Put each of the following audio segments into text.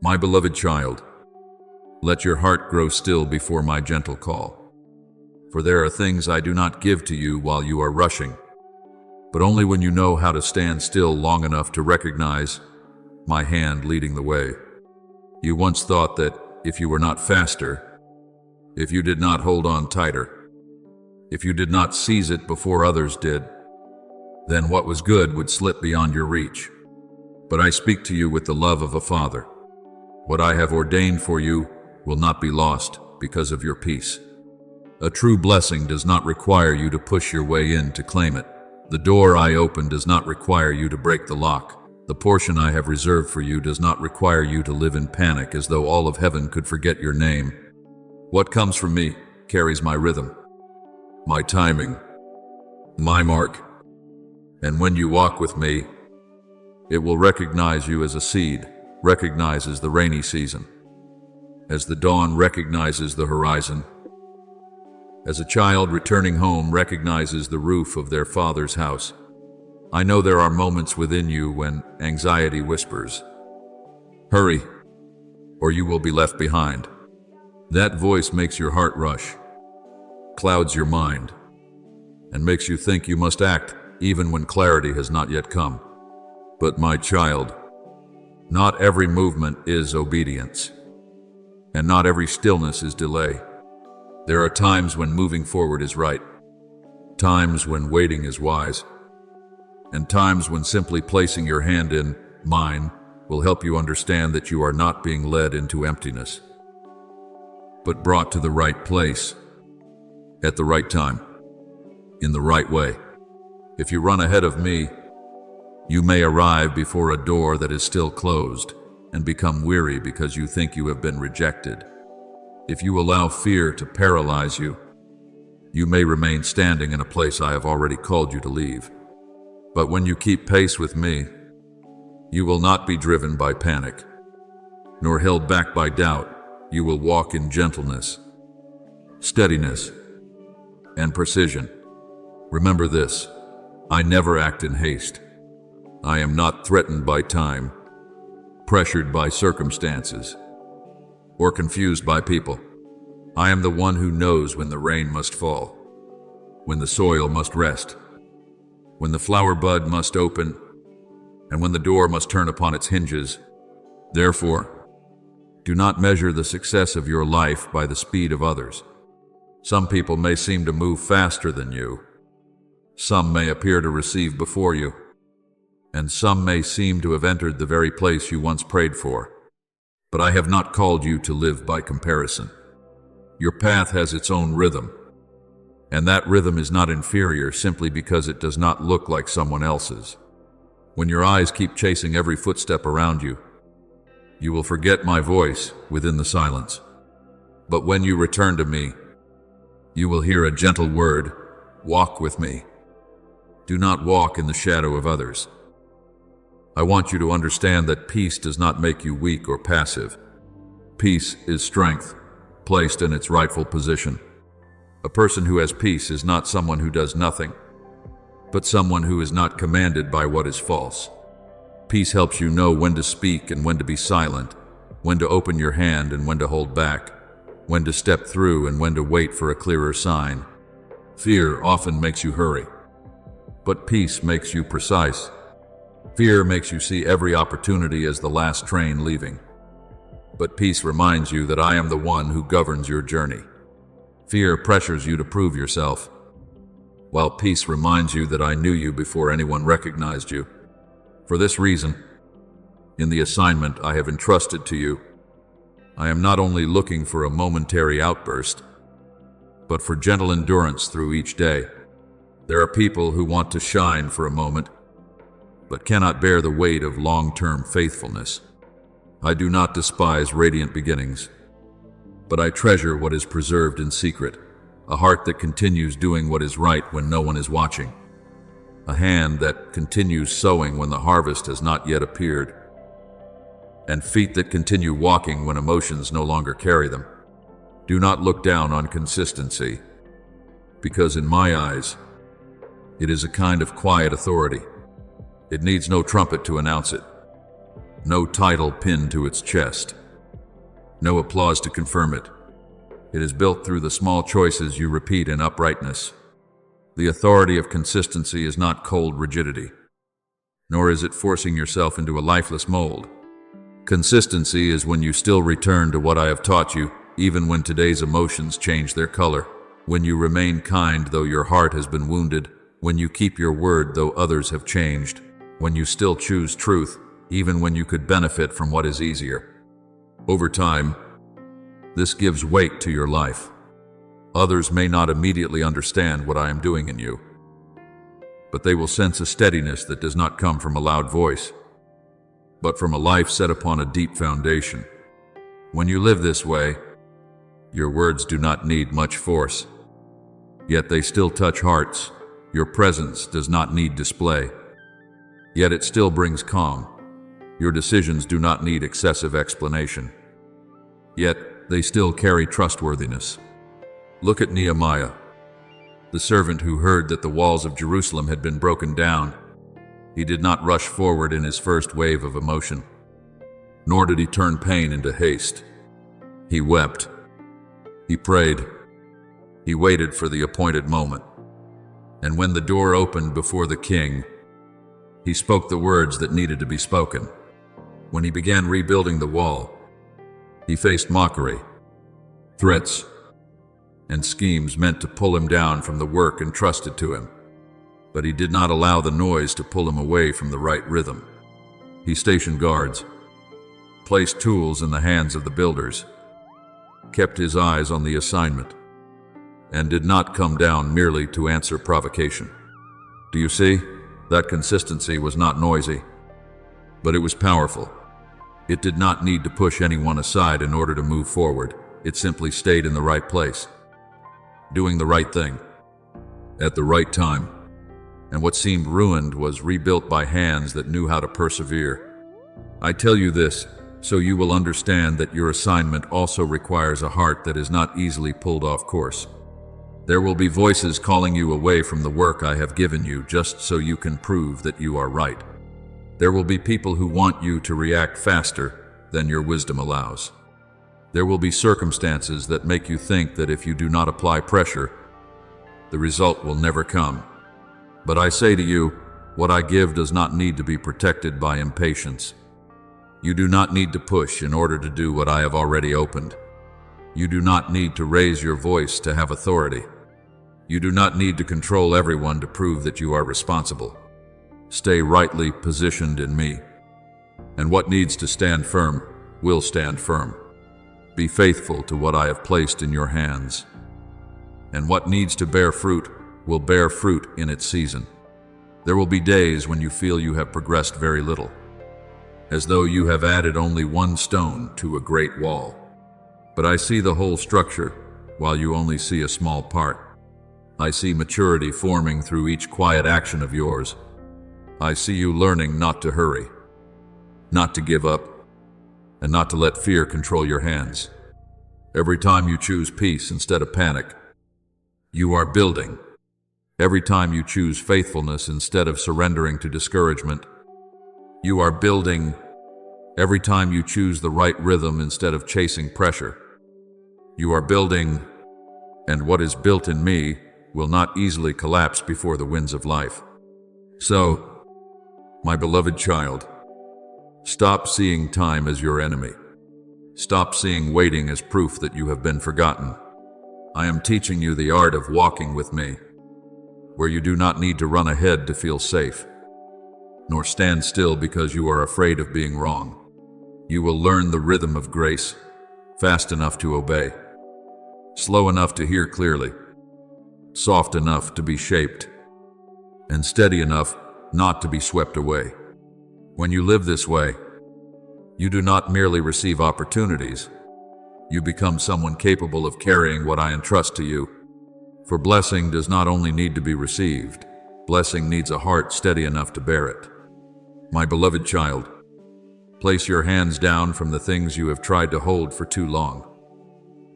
My beloved child, let your heart grow still before my gentle call. For there are things I do not give to you while you are rushing, but only when you know how to stand still long enough to recognize my hand leading the way. You once thought that if you were not faster, if you did not hold on tighter, if you did not seize it before others did, then what was good would slip beyond your reach. But I speak to you with the love of a father. What I have ordained for you will not be lost because of your peace. A true blessing does not require you to push your way in to claim it. The door I open does not require you to break the lock. The portion I have reserved for you does not require you to live in panic as though all of heaven could forget your name. What comes from me carries my rhythm, my timing, my mark. And when you walk with me, it will recognize you as a seed recognizes the rainy season, as the dawn recognizes the horizon, as a child returning home recognizes the roof of their father's house. I know there are moments within you when anxiety whispers, "Hurry, or you will be left behind." That voice makes your heart rush, clouds your mind, and makes you think you must act even when clarity has not yet come. But my child, not every movement is obedience, and not every stillness is delay. There are times when moving forward is right, times when waiting is wise, and times when simply placing your hand in mine will help you understand that you are not being led into emptiness, but brought to the right place, at the right time, in the right way. If you run ahead of me, you may arrive before a door that is still closed and become weary because you think you have been rejected. If you allow fear to paralyze you, you may remain standing in a place I have already called you to leave. But when you keep pace with me, you will not be driven by panic, nor held back by doubt. You will walk in gentleness, steadiness, and precision. Remember this, I never act in haste. I am not threatened by time, pressured by circumstances, or confused by people. I am the one who knows when the rain must fall, when the soil must rest, when the flower bud must open, and when the door must turn upon its hinges. Therefore, do not measure the success of your life by the speed of others. Some people may seem to move faster than you. Some may appear to receive before you, and some may seem to have entered the very place you once prayed for. But I have not called you to live by comparison. Your path has its own rhythm, and that rhythm is not inferior simply because it does not look like someone else's. When your eyes keep chasing every footstep around you, you will forget my voice within the silence. But when you return to me, you will hear a gentle word, walk with me. Do not walk in the shadow of others. I want you to understand that peace does not make you weak or passive. Peace is strength, placed in its rightful position. A person who has peace is not someone who does nothing, but someone who is not commanded by what is false. Peace helps you know when to speak and when to be silent, when to open your hand and when to hold back, when to step through and when to wait for a clearer sign. Fear often makes you hurry, but peace makes you precise. Fear makes you see every opportunity as the last train leaving, but peace reminds you that I am the one who governs your journey. Fear pressures you to prove yourself, while peace reminds you that I knew you before anyone recognized you. For this reason, in the assignment I have entrusted to you, I am not only looking for a momentary outburst, but for gentle endurance through each day. There are people who want to shine for a moment, but cannot bear the weight of long-term faithfulness. I do not despise radiant beginnings, but I treasure what is preserved in secret, a heart that continues doing what is right when no one is watching, a hand that continues sowing when the harvest has not yet appeared, and feet that continue walking when emotions no longer carry them. Do not look down on consistency, because in my eyes, it is a kind of quiet authority. It needs no trumpet to announce it. no title pinned to its chest, no applause to confirm it. It is built through the small choices you repeat in uprightness. The authority of consistency is not cold rigidity, nor is it forcing yourself into a lifeless mold. Consistency is when you still return to what I have taught you, even when today's emotions change their color, when you remain kind though your heart has been wounded, when you keep your word though others have changed, when you still choose truth, even when you could benefit from what is easier. Over time, this gives weight to your life. Others may not immediately understand what I am doing in you, but they will sense a steadiness that does not come from a loud voice, but from a life set upon a deep foundation. When you live this way, your words do not need much force, yet they still touch hearts. Your presence does not need display, yet it still brings calm. Your decisions do not need excessive explanation, yet they still carry trustworthiness. Look at Nehemiah, the servant who heard that the walls of Jerusalem had been broken down. He did not rush forward in his first wave of emotion, nor did he turn pain into haste. He wept. He prayed. He waited for the appointed moment. And when the door opened before the king, he spoke the words that needed to be spoken. When he began rebuilding the wall, he faced mockery, threats, and schemes meant to pull him down from the work entrusted to him. But he did not allow the noise to pull him away from the right rhythm. He stationed guards, placed tools in the hands of the builders, kept his eyes on the assignment, and did not come down merely to answer provocation. Do you see? That consistency was not noisy, but it was powerful. It did not need to push anyone aside in order to move forward. It simply stayed in the right place, doing the right thing, at the right time. And what seemed ruined was rebuilt by hands that knew how to persevere. I tell you this, so you will understand that your assignment also requires a heart that is not easily pulled off course. There will be voices calling you away from the work I have given you just so you can prove that you are right. There will be people who want you to react faster than your wisdom allows. There will be circumstances that make you think that if you do not apply pressure, the result will never come. But I say to you, what I give does not need to be protected by impatience. You do not need to push in order to do what I have already opened. You do not need to raise your voice to have authority. You do not need to control everyone to prove that you are responsible. Stay rightly positioned in me, and what needs to stand firm will stand firm. Be faithful to what I have placed in your hands, and what needs to bear fruit will bear fruit in its season. There will be days when you feel you have progressed very little, as though you have added only one stone to a great wall. But I see the whole structure, while you only see a small part. I see maturity forming through each quiet action of yours. I see you learning not to hurry, not to give up, and not to let fear control your hands. Every time you choose peace instead of panic, you are building. Every time you choose faithfulness instead of surrendering to discouragement, you are building. Every time you choose the right rhythm instead of chasing pressure, you are building. And what is built in me will not easily collapse before the winds of life. So, my beloved child, stop seeing time as your enemy. Stop seeing waiting as proof that you have been forgotten. I am teaching you the art of walking with me, where you do not need to run ahead to feel safe, nor stand still because you are afraid of being wrong. You will learn the rhythm of grace, fast enough to obey, slow enough to hear clearly, soft enough to be shaped, and steady enough not to be swept away. When you live this way, you do not merely receive opportunities. You become someone capable of carrying what I entrust to you. For blessing does not only need to be received, blessing needs a heart steady enough to bear it. My beloved child, place your hands down from the things you have tried to hold for too long,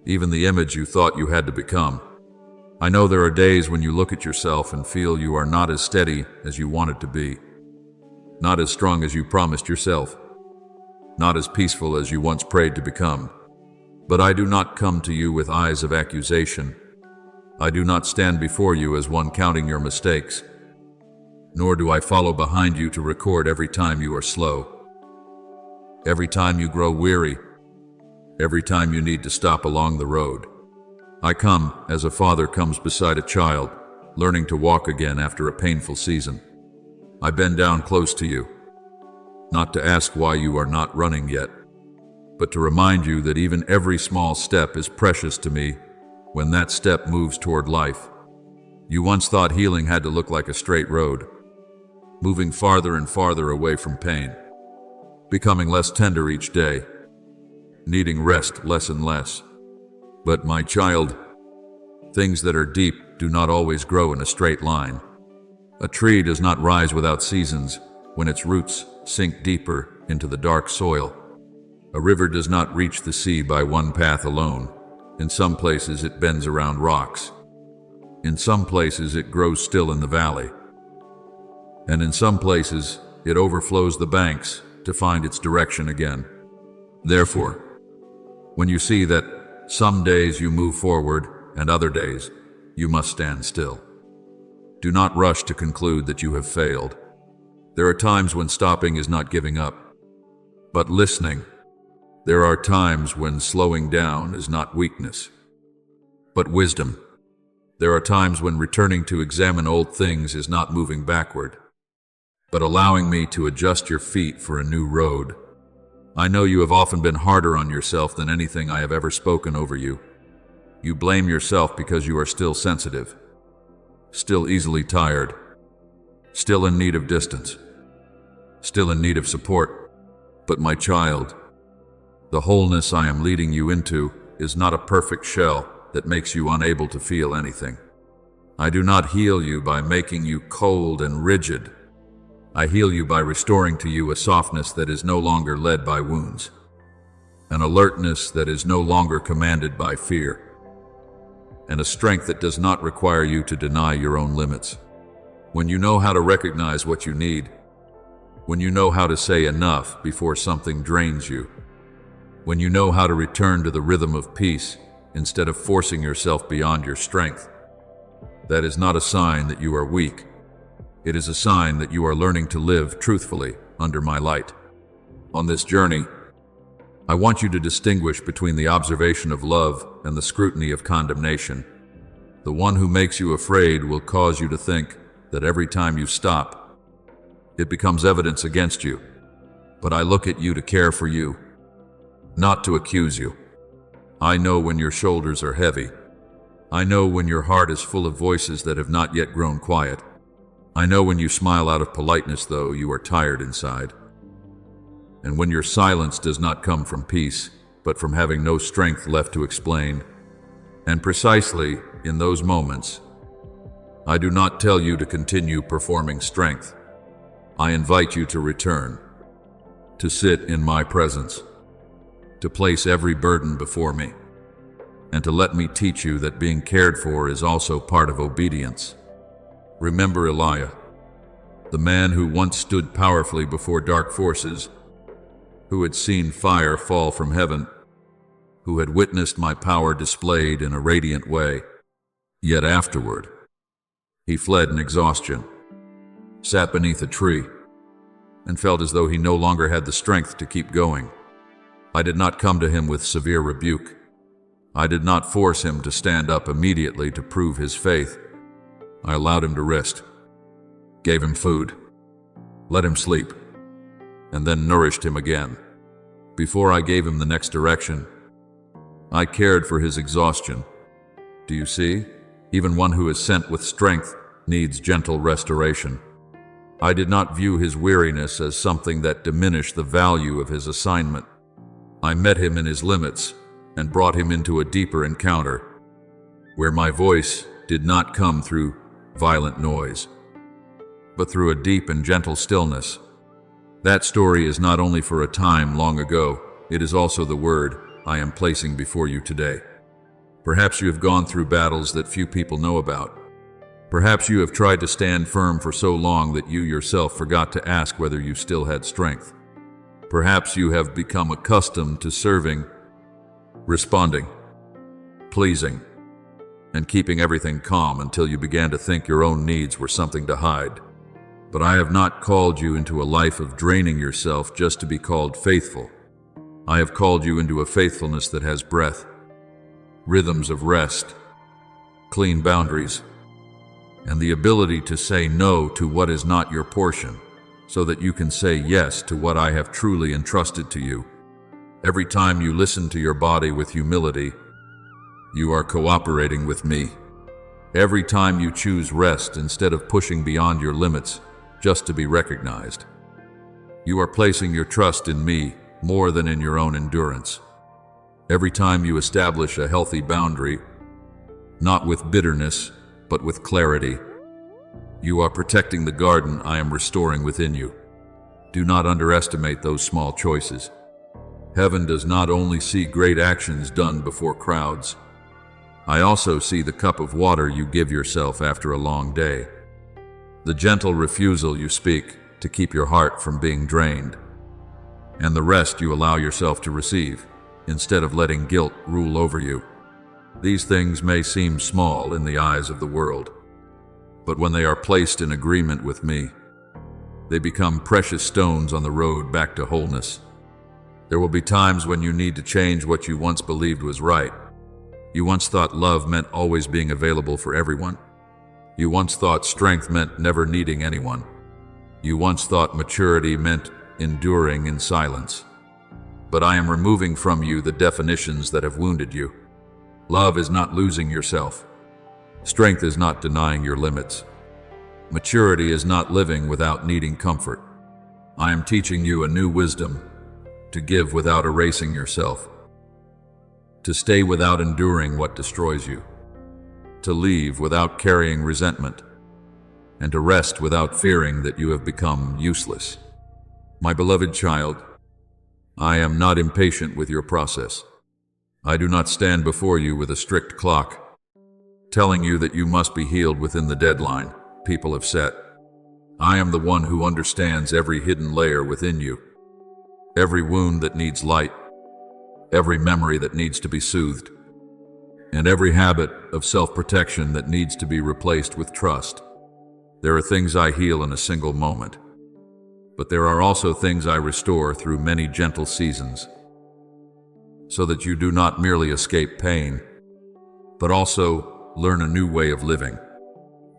even the image you thought you had to become. I know there are days when you look at yourself and feel you are not as steady as you wanted to be, not as strong as you promised yourself. not as peaceful as you once prayed to become. But I do not come to you with eyes of accusation. I do not stand before you as one counting your mistakes, nor do I follow behind you to record every time you are slow, every time you grow weary, every time you need to stop along the road. I come as a father comes beside a child, learning to walk again after a painful season. I bend down close to you, not to ask why you are not running yet, but to remind you that even every small step is precious to me when that step moves toward life. You once thought healing had to look like a straight road, moving farther and farther away from pain, becoming less tender each day, needing rest less and less. But my child, things that are deep do not always grow in a straight line. A tree does not rise without seasons when its roots sink deeper into the dark soil. A river does not reach the sea by one path alone. In some places it bends around rocks. In some places it grows still in the valley. And in some places it overflows the banks to find its direction again. Therefore, when you see that some days you move forward and other days you must stand still, do not rush to conclude that you have failed. There are times when stopping is not giving up, but listening. There are times when slowing down is not weakness, but wisdom. There are times when returning to examine old things is not moving backward, but allowing me to adjust your feet for a new road. I know you have often been harder on yourself than anything I have ever spoken over you. You blame yourself because you are still sensitive, still easily tired, still in need of distance, still in need of support. But my child, the wholeness I am leading you into is not a perfect shell that makes you unable to feel anything. I do not heal you by making you cold and rigid. I heal you by restoring to you a softness that is no longer led by wounds, an alertness that is no longer commanded by fear, and a strength that does not require you to deny your own limits. When you know how to recognize what you need, when you know how to say enough before something drains you, when you know how to return to the rhythm of peace instead of forcing yourself beyond your strength, that is not a sign that you are weak. It is a sign that you are learning to live truthfully under my light. On this journey, I want you to distinguish between the observation of love and the scrutiny of condemnation. The one who makes you afraid will cause you to think that every time you stop, it becomes evidence against you. But I look at you to care for you, not to accuse you. I know when your shoulders are heavy. I know when your heart is full of voices that have not yet grown quiet. I know when you smile out of politeness, though you are tired inside. And when your silence does not come from peace, but from having no strength left to explain. And precisely in those moments, I do not tell you to continue performing strength. I invite you to return, to sit in my presence, to place every burden before me, and to let me teach you that being cared for is also part of obedience. Remember Elijah, the man who once stood powerfully before dark forces, who had seen fire fall from heaven, who had witnessed my power displayed in a radiant way. Yet afterward, he fled in exhaustion, sat beneath a tree, and felt as though he no longer had the strength to keep going. I did not come to him with severe rebuke. I did not force him to stand up immediately to prove his faith. I allowed him to rest, gave him food, let him sleep, and then nourished him again. Before I gave him the next direction, I cared for his exhaustion. Do you see? Even one who is sent with strength needs gentle restoration. I did not view his weariness as something that diminished the value of his assignment. I met him in his limits and brought him into a deeper encounter, where my voice did not come through violent noise, but through a deep and gentle stillness. That story is not only for a time long ago, it is also the word I am placing before you today. Perhaps you have gone through battles that few people know about. Perhaps you have tried to stand firm for so long that you yourself forgot to ask whether you still had strength. Perhaps you have become accustomed to serving, responding, pleasing, and keeping everything calm until you began to think your own needs were something to hide. But I have not called you into a life of draining yourself just to be called faithful. I have called you into a faithfulness that has breath, rhythms of rest, clean boundaries, and the ability to say no to what is not your portion, so that you can say yes to what I have truly entrusted to you. Every time you listen to your body with humility, you are cooperating with me. Every time you choose rest instead of pushing beyond your limits just to be recognized, you are placing your trust in me more than in your own endurance. Every time you establish a healthy boundary, not with bitterness, but with clarity, you are protecting the garden I am restoring within you. Do not underestimate those small choices. Heaven does not only see great actions done before crowds. I also see the cup of water you give yourself after a long day, the gentle refusal you speak to keep your heart from being drained, and the rest you allow yourself to receive, instead of letting guilt rule over you. These things may seem small in the eyes of the world, but when they are placed in agreement with me, they become precious stones on the road back to wholeness. There will be times when you need to change what you once believed was right. You once thought love meant always being available for everyone. You once thought strength meant never needing anyone. You once thought maturity meant enduring in silence. But I am removing from you the definitions that have wounded you. Love is not losing yourself. Strength is not denying your limits. Maturity is not living without needing comfort. I am teaching you a new wisdom: to give without erasing yourself, to stay without enduring what destroys you, to leave without carrying resentment, and to rest without fearing that you have become useless. My beloved child, I am not impatient with your process. I do not stand before you with a strict clock, telling you that you must be healed within the deadline people have set. I am the one who understands every hidden layer within you, every wound that needs light, every memory that needs to be soothed, and every habit of self-protection that needs to be replaced with trust. There are things I heal in a single moment, but there are also things I restore through many gentle seasons, so that you do not merely escape pain, but also learn a new way of living.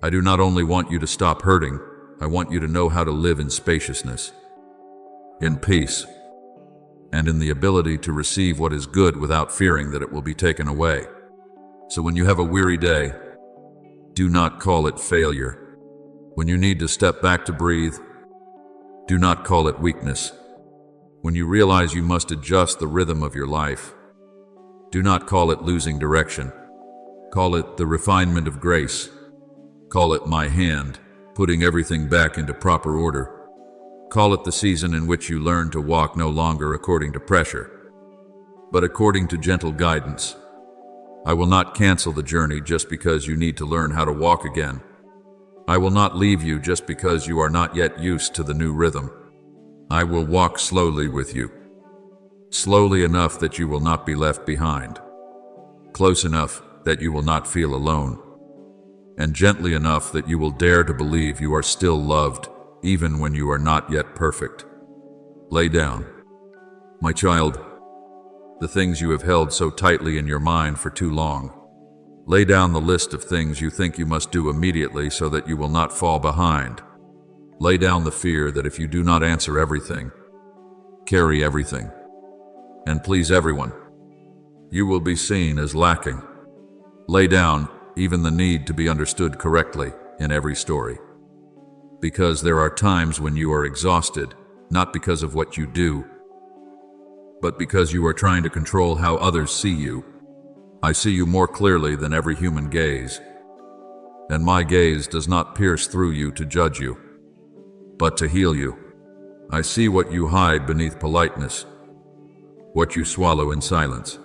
I do not only want you to stop hurting, I want you to know how to live in spaciousness, in peace, and in the ability to receive what is good without fearing that it will be taken away. So when you have a weary day, do not call it failure. When you need to step back to breathe, do not call it weakness. When you realize you must adjust the rhythm of your life, do not call it losing direction. Call it the refinement of grace. Call it my hand, putting everything back into proper order. Call it the season in which you learn to walk no longer according to pressure, but according to gentle guidance. I will not cancel the journey just because you need to learn how to walk again. I will not leave you just because you are not yet used to the new rhythm. I will walk slowly with you, slowly enough that you will not be left behind, close enough that you will not feel alone, and gently enough that you will dare to believe you are still loved, even when you are not yet perfect. Lay down, my child, the things you have held so tightly in your mind for too long. Lay down the list of things you think you must do immediately so that you will not fall behind. Lay down the fear that if you do not answer everything, carry everything, and please everyone, you will be seen as lacking. Lay down even the need to be understood correctly in every story. Because there are times when you are exhausted, not because of what you do, but because you are trying to control how others see you. I see you more clearly than every human gaze, and my gaze does not pierce through you to judge you, but to heal you. I see what you hide beneath politeness, what you swallow in silence,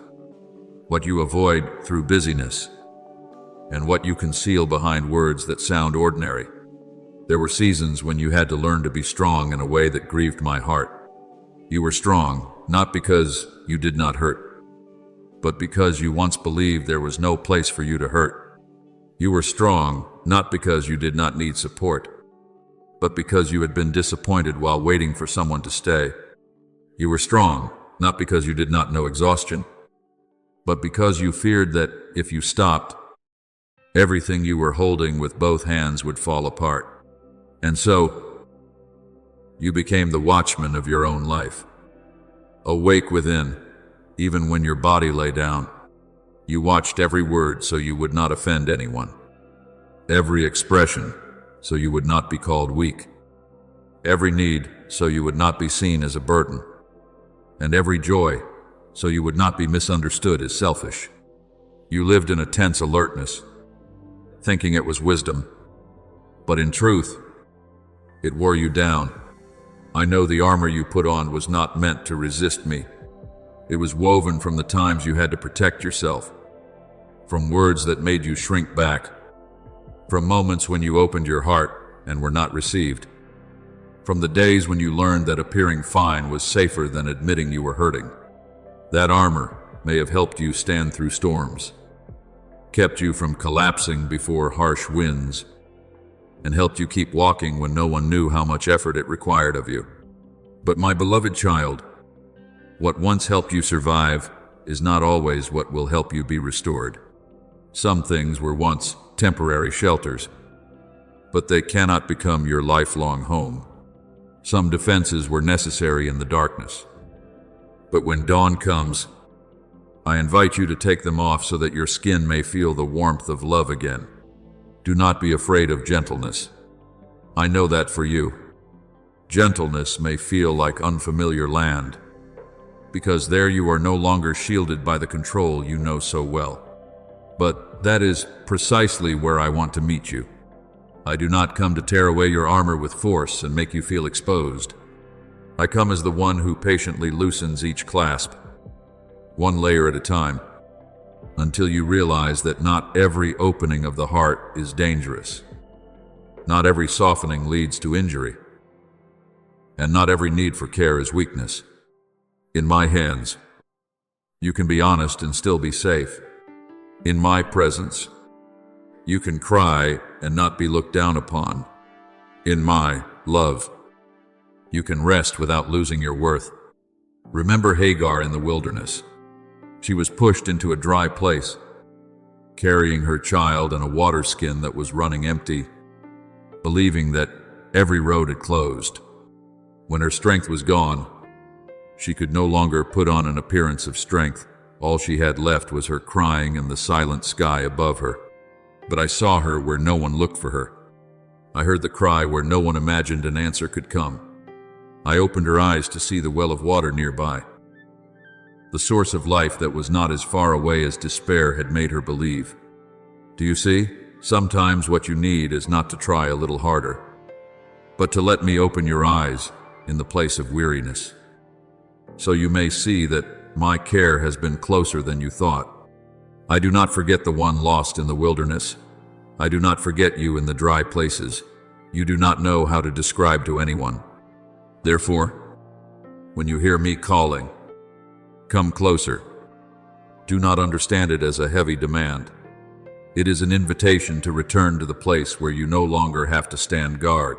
what you avoid through busyness, and what you conceal behind words that sound ordinary. There were seasons when you had to learn to be strong in a way that grieved my heart. You were strong, not because you did not hurt, but because you once believed there was no place for you to hurt. You were strong, not because you did not need support, but because you had been disappointed while waiting for someone to stay. You were strong, not because you did not know exhaustion, but because you feared that if you stopped, everything you were holding with both hands would fall apart. And so, you became the watchman of your own life. Awake within, even when your body lay down. You watched every word so you would not offend anyone. Every expression so you would not be called weak. Every need so you would not be seen as a burden. And every joy so you would not be misunderstood as selfish. You lived in a tense alertness, thinking it was wisdom, but in truth, it wore you down. I know the armor you put on was not meant to resist me. It was woven from the times you had to protect yourself, from words that made you shrink back, from moments when you opened your heart and were not received, from the days when you learned that appearing fine was safer than admitting you were hurting. That armor may have helped you stand through storms, kept you from collapsing before harsh winds, and helped you keep walking when no one knew how much effort it required of you. But my beloved child, what once helped you survive is not always what will help you be restored. Some things were once temporary shelters, but they cannot become your lifelong home. Some defenses were necessary in the darkness, but when dawn comes, I invite you to take them off so that your skin may feel the warmth of love again. Do not be afraid of gentleness. I know that for you. Gentleness may feel like unfamiliar land, because there you are no longer shielded by the control you know so well. But that is precisely where I want to meet you. I do not come to tear away your armor with force and make you feel exposed. I come as the one who patiently loosens each clasp, one layer at a time, until you realize that not every opening of the heart is dangerous. Not every softening leads to injury, and not every need for care is weakness. In my hands, you can be honest and still be safe. In my presence, you can cry and not be looked down upon. In my love, you can rest without losing your worth. Remember Hagar in the wilderness. She was pushed into a dry place, carrying her child and a water skin that was running empty, believing that every road had closed. When her strength was gone, she could no longer put on an appearance of strength. All she had left was her crying and the silent sky above her. But I saw her where no one looked for her. I heard the cry where no one imagined an answer could come. I opened her eyes to see the well of water nearby. The source of life that was not as far away as despair had made her believe. Do you see? Sometimes what you need is not to try a little harder, but to let me open your eyes in the place of weariness, so you may see that my care has been closer than you thought. I do not forget the one lost in the wilderness. I do not forget you in the dry places. You do not know how to describe to anyone. Therefore, when you hear me calling, come closer. Do not understand it as a heavy demand. It is an invitation to return to the place where you no longer have to stand guard.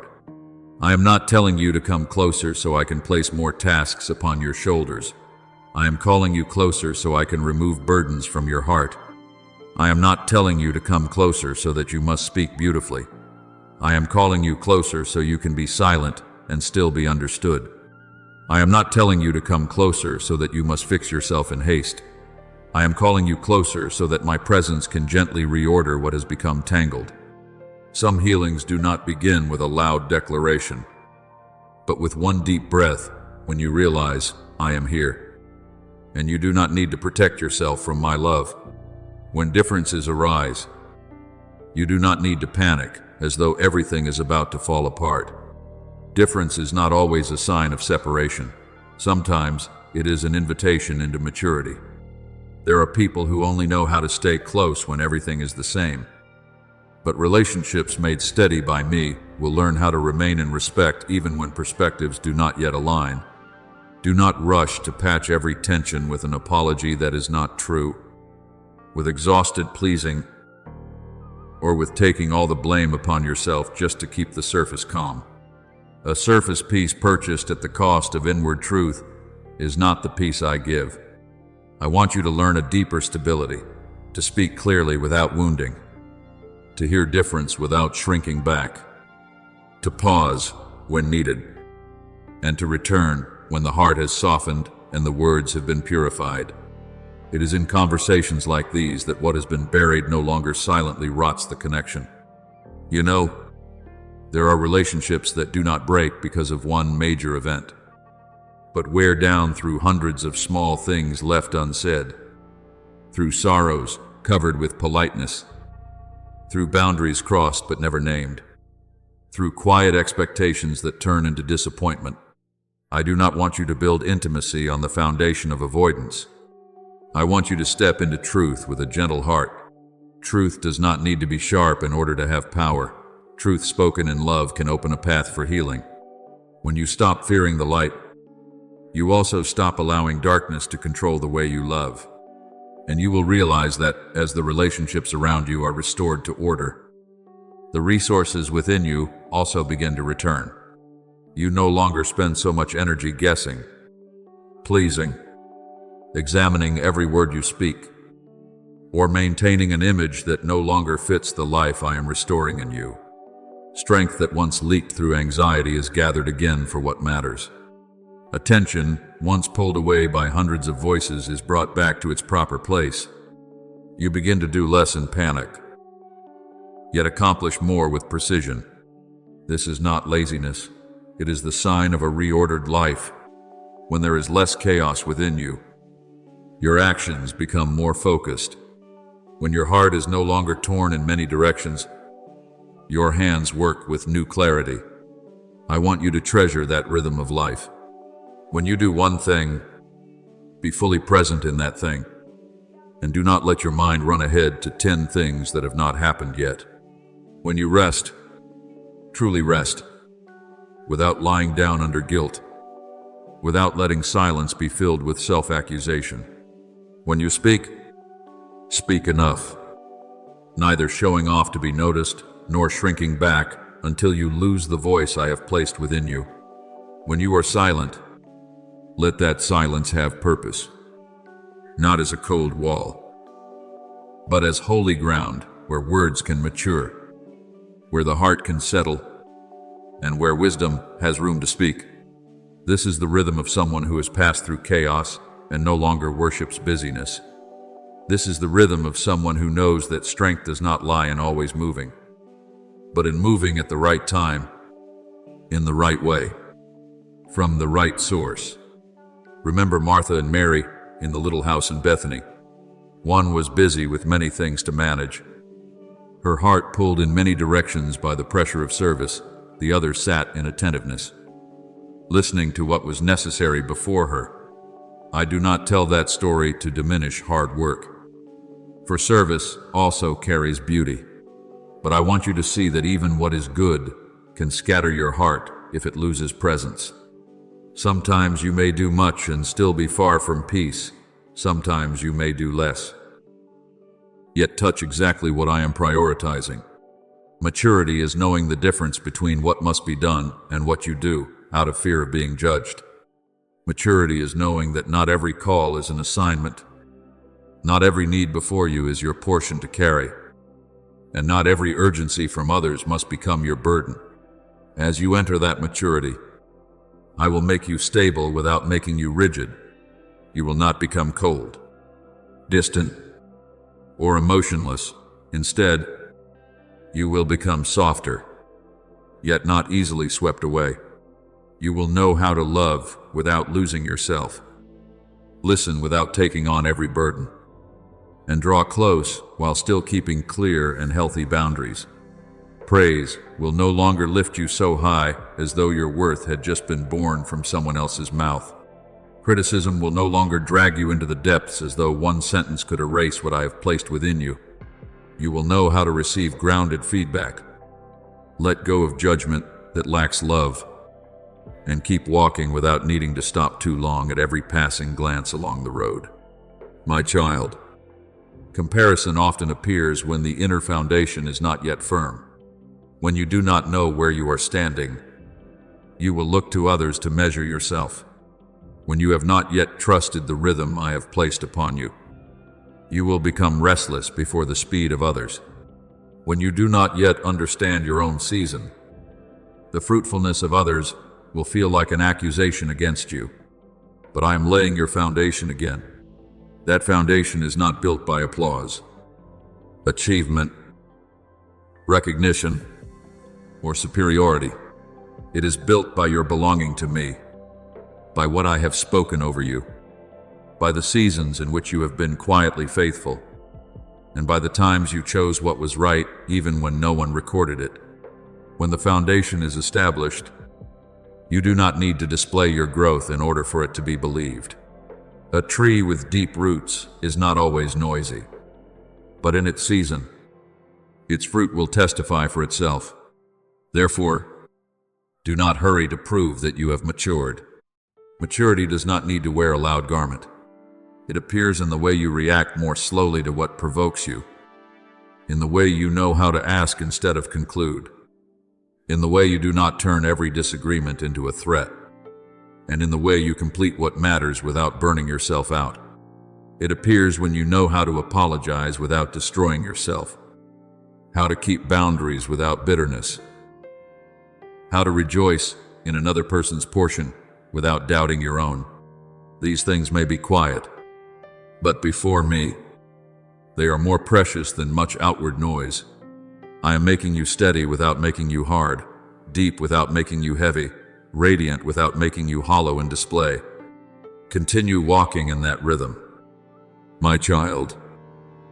I am not telling you to come closer so I can place more tasks upon your shoulders. I am calling you closer so I can remove burdens from your heart. I am not telling you to come closer so that you must speak beautifully. I am calling you closer so you can be silent and still be understood. I am not telling you to come closer so that you must fix yourself in haste. I am calling you closer so that my presence can gently reorder what has become tangled. Some healings do not begin with a loud declaration, but with one deep breath when you realize, I am here. And you do not need to protect yourself from my love. When differences arise, you do not need to panic as though everything is about to fall apart. Difference is not always a sign of separation. Sometimes it is an invitation into maturity. There are people who only know how to stay close when everything is the same. But relationships made steady by me will learn how to remain in respect even when perspectives do not yet align. Do not rush to patch every tension with an apology that is not true, with exhausted pleasing, or with taking all the blame upon yourself just to keep the surface calm. A surface peace purchased at the cost of inward truth is not the peace I give. I want you to learn a deeper stability, to speak clearly without wounding, to hear difference without shrinking back, to pause when needed, and to return when the heart has softened and the words have been purified. It is in conversations like these that what has been buried no longer silently rots the connection. You know, there are relationships that do not break because of one major event, but wear down through hundreds of small things left unsaid, through sorrows covered with politeness, through boundaries crossed but never named, through quiet expectations that turn into disappointment. I do not want you to build intimacy on the foundation of avoidance. I want you to step into truth with a gentle heart. Truth does not need to be sharp in order to have power. Truth spoken in love can open a path for healing. When you stop fearing the light, you also stop allowing darkness to control the way you love. And you will realize that as the relationships around you are restored to order, the resources within you also begin to return. You no longer spend so much energy guessing, pleasing, examining every word you speak, or maintaining an image that no longer fits the life I am restoring in you. Strength that once leaked through anxiety is gathered again for what matters. Attention, once pulled away by hundreds of voices, is brought back to its proper place. You begin to do less in panic, yet accomplish more with precision. This is not laziness. It is the sign of a reordered life. When there is less chaos within you, your actions become more focused. When your heart is no longer torn in many directions, your hands work with new clarity. I want you to treasure that rhythm of life. When you do one thing, be fully present in that thing, and do not let your mind run ahead to 10 things that have not happened yet. When you rest, truly rest, without lying down under guilt, without letting silence be filled with self-accusation. When you speak, speak enough, neither showing off to be noticed, nor shrinking back until you lose the voice I have placed within you. When you are silent, let that silence have purpose, not as a cold wall, but as holy ground where words can mature, where the heart can settle, and where wisdom has room to speak. This is the rhythm of someone who has passed through chaos and no longer worships busyness. This is the rhythm of someone who knows that strength does not lie in always moving, but in moving at the right time, in the right way, from the right source. Remember Martha and Mary in the little house in Bethany. One was busy with many things to manage. Her heart pulled in many directions by the pressure of service. The other sat in attentiveness, listening to what was necessary before her. I do not tell that story to diminish hard work, for service also carries beauty. But I want you to see that even what is good can scatter your heart if it loses presence. Sometimes you may do much and still be far from peace. Sometimes you may do less, yet touch exactly what I am prioritizing. Maturity is knowing the difference between what must be done and what you do out of fear of being judged. Maturity is knowing that not every call is an assignment. Not every need before you is your portion to carry. And not every urgency from others must become your burden. As you enter that maturity, I will make you stable without making you rigid. You will not become cold, distant, or emotionless. Instead, you will become softer, yet not easily swept away. You will know how to love without losing yourself, listen without taking on every burden, and draw close while still keeping clear and healthy boundaries. Praise will no longer lift you so high as though your worth had just been born from someone else's mouth. Criticism will no longer drag you into the depths as though one sentence could erase what I have placed within you. You will know how to receive grounded feedback. Let go of judgment that lacks love. and keep walking without needing to stop too long at every passing glance along the road. My child, comparison often appears when the inner foundation is not yet firm. When you do not know where you are standing, you will look to others to measure yourself. When you have not yet trusted the rhythm I have placed upon you, you will become restless before the speed of others. When you do not yet understand your own season, the fruitfulness of others will feel like an accusation against you. But I am laying your foundation again. That foundation is not built by applause, achievement, recognition, or superiority. It is built by your belonging to me, by what I have spoken over you, by the seasons in which you have been quietly faithful, and by the times you chose what was right even when no one recorded it. When the foundation is established, you do not need to display your growth in order for it to be believed. A tree with deep roots is not always noisy, but in its season, its fruit will testify for itself. Therefore, do not hurry to prove that you have matured. Maturity does not need to wear a loud garment. It appears in the way you react more slowly to what provokes you, in the way you know how to ask instead of conclude, in the way you do not turn every disagreement into a threat, and in the way you complete what matters without burning yourself out. It appears when you know how to apologize without destroying yourself, how to keep boundaries without bitterness, how to rejoice in another person's portion without doubting your own. These things may be quiet, but before me, they are more precious than much outward noise. I am making you steady without making you hard, deep without making you heavy, radiant without making you hollow in display. Continue walking in that rhythm. My child,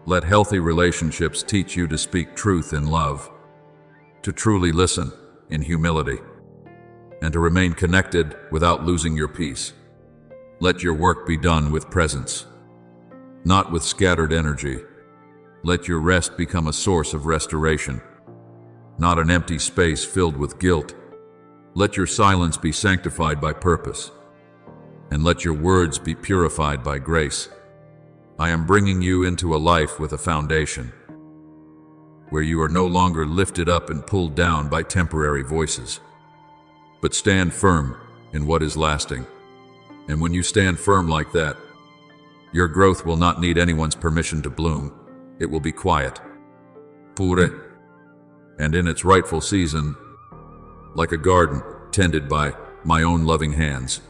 let healthy relationships teach you to speak truth in love, to truly listen in humility, and to remain connected without losing your peace. Let your work be done with presence, not with scattered energy. Let your rest become a source of restoration, not an empty space filled with guilt. Let your silence be sanctified by purpose, and let your words be purified by grace. I am bringing you into a life with a foundation, where you are no longer lifted up and pulled down by temporary voices, but stand firm in what is lasting. And when you stand firm like that, your growth will not need anyone's permission to bloom. It will be quiet, pure, and in its rightful season, like a garden tended by my own loving hands.